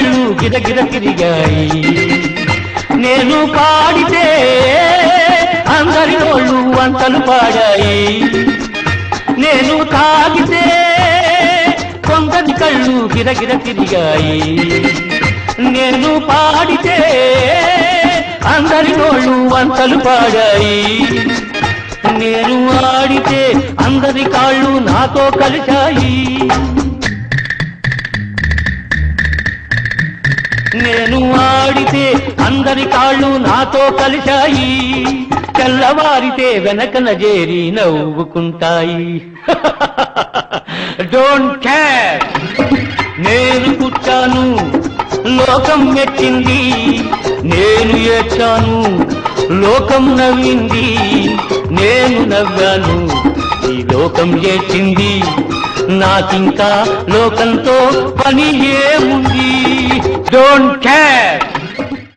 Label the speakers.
Speaker 1: కళ్ళు గిరగిర తిరిగాయి నేను పాడితే అందరి నోళ్ళు వంటలు పాడాయి నేను తాగితే కొందరి కళ్ళు గిరగిర తిరిగాయి నేను పాడితే అందరి నోళ్ళు వంటలు పాడాయి నేను ఆడితే అందరి కాళ్ళు నాతో కలిశాయి నేను ఆడితే అందరి కాళ్ళు నాతో కలిశాయి తెల్లవారితే వెనకన చేరి నవ్వుకుంటాయి డోంట్ కేర్ నేను పుట్టాను లోకం మెచ్చింది నేను ఏడ్చాను లోకం నవ్వింది నేను నవ్వాను ఈ లోకం ఏడ్చింది నాకింకా లోకంతో పని ఏముంది డోంట్ కేర్